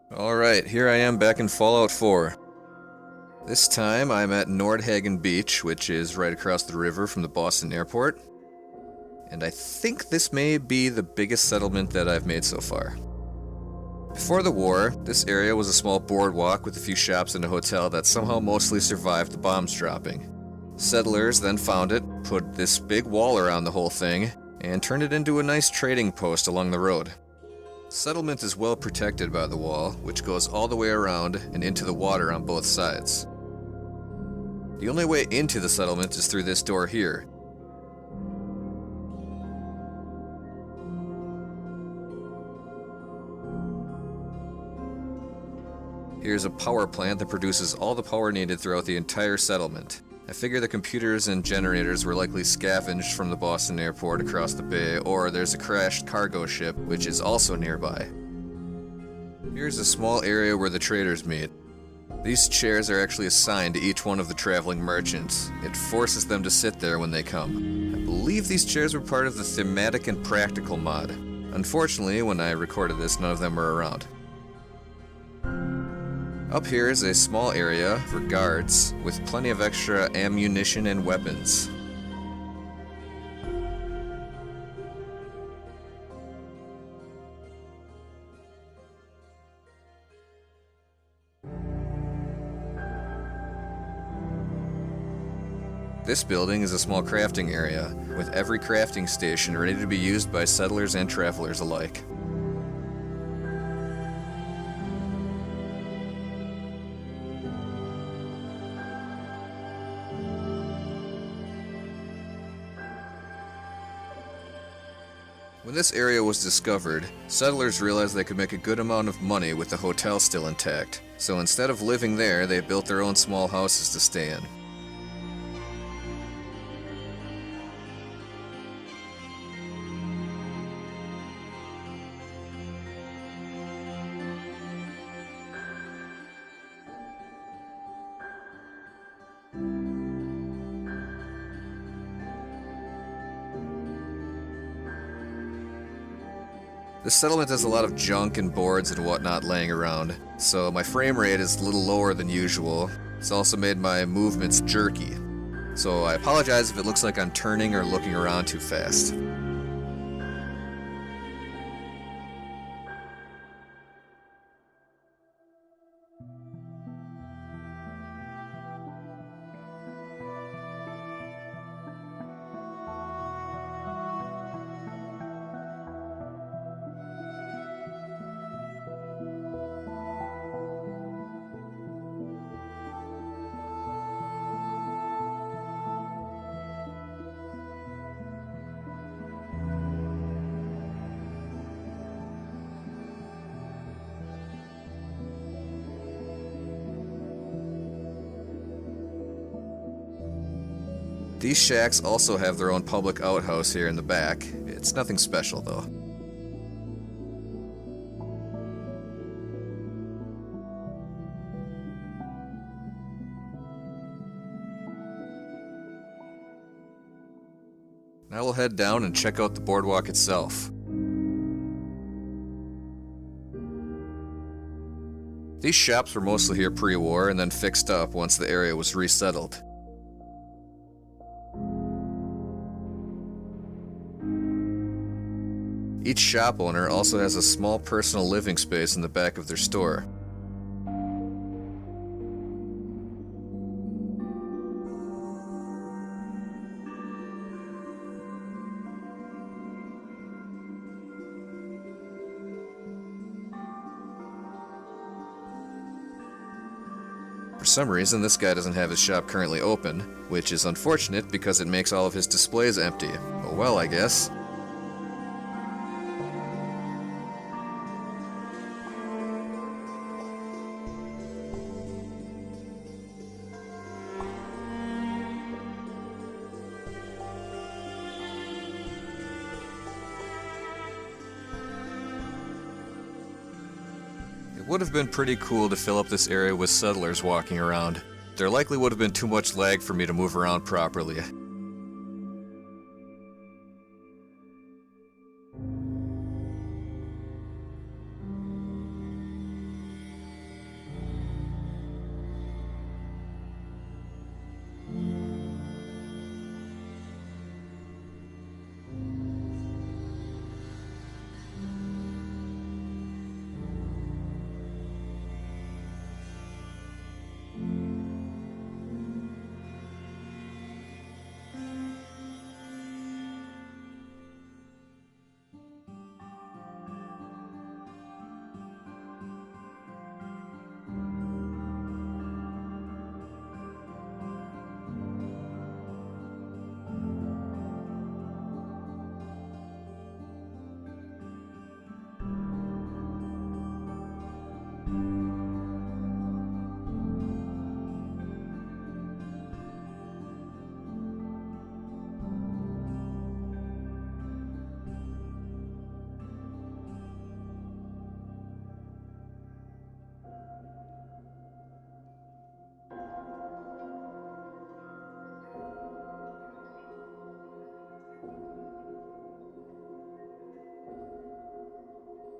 Alright, here I am back in Fallout 4. This time I'm at Nordhagen Beach, which is right across the river from the Boston airport. And I think this may be the biggest settlement that I've made so far. Before the war, this area was a small boardwalk with a few shops and a hotel that somehow mostly survived the bombs dropping. Settlers then found it, put this big wall around the whole thing, and turned it into a nice trading post along the road. Settlement is well protected by the wall, which goes all the way around and into the water on both sides. The only way into the settlement is through this door here. Here's a power plant that produces all the power needed throughout the entire settlement. I figure the computers and generators were likely scavenged from the Boston airport across the bay, or there's a crashed cargo ship, which is also nearby. Here's a small area where the traders meet. These chairs are actually assigned to each one of the traveling merchants. It forces them to sit there when they come. I believe these chairs were part of the thematic and practical mod. Unfortunately, when I recorded this, none of them were around. Up here is a small area for guards, with plenty of extra ammunition and weapons. This building is a small crafting area, with every crafting station ready to be used by settlers and travelers alike. When this area was discovered, settlers realized they could make a good amount of money with the hotel still intact, so instead of living there, they built their own small houses to stay in. This settlement has a lot of junk and boards and whatnot laying around, so my frame rate is a little lower than usual. It's also made my movements jerky, so I apologize if it looks like I'm turning or looking around too fast. These shacks also have their own public outhouse here in the back. It's nothing special though. Now we'll head down and check out the boardwalk itself. These shops were mostly here pre-war and then fixed up once the area was resettled. Each shop owner also has a small personal living space in the back of their store. For some reason, this guy doesn't have his shop currently open, which is unfortunate because it makes all of his displays empty. Oh well, I guess. It would have been pretty cool to fill up this area with settlers walking around. There likely would have been too much lag for me to move around properly.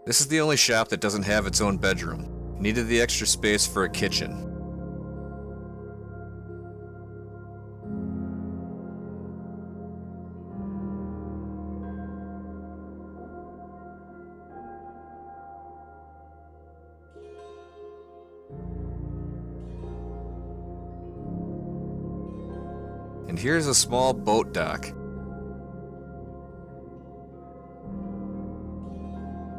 This is the only shop that doesn't have its own bedroom. It needed the extra space for a kitchen. And here's a small boat dock.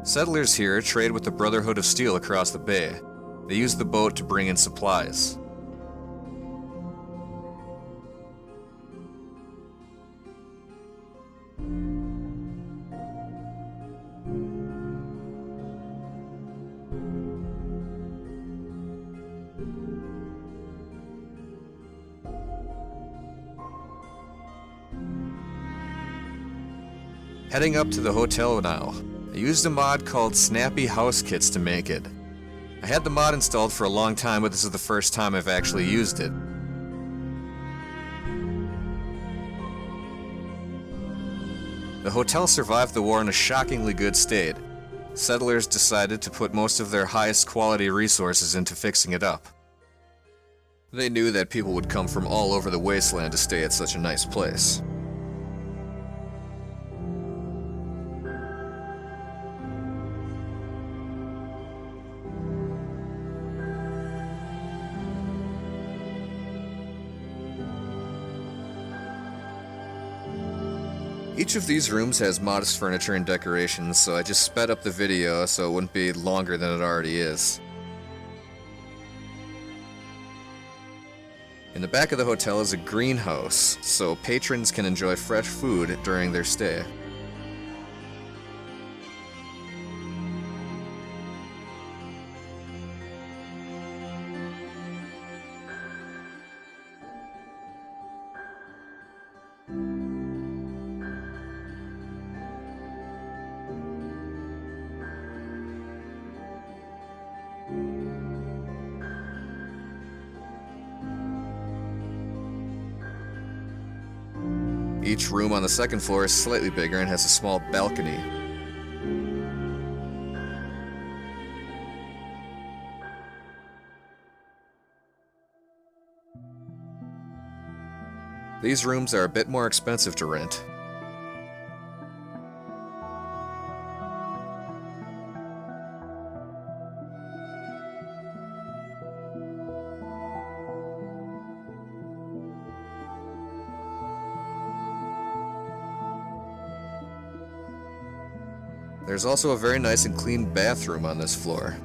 Settlers here trade with the Brotherhood of Steel across the bay. They use the boat to bring in supplies. Heading up to the hotel now. I used a mod called Snappy House Kits to make it. I had the mod installed for a long time, but this is the first time I've actually used it. The hotel survived the war in a shockingly good state. Settlers decided to put most of their highest quality resources into fixing it up. They knew that people would come from all over the wasteland to stay at such a nice place. Each of these rooms has modest furniture and decorations, so I just sped up the video so it wouldn't be longer than it already is. In the back of the hotel is a greenhouse, so patrons can enjoy fresh food during their stay. Each room on the second floor is slightly bigger and has a small balcony. These rooms are a bit more expensive to rent. There's also a very nice and clean bathroom on this floor.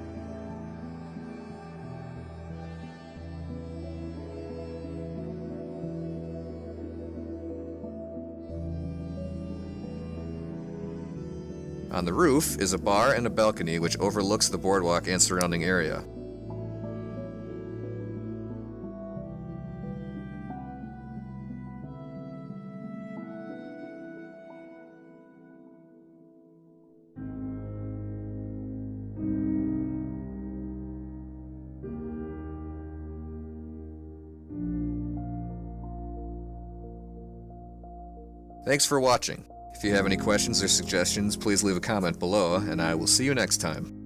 On the roof is a bar and a balcony which overlooks the boardwalk and surrounding area. Thanks for watching. If you have any questions or suggestions, please leave a comment below, and I will see you next time.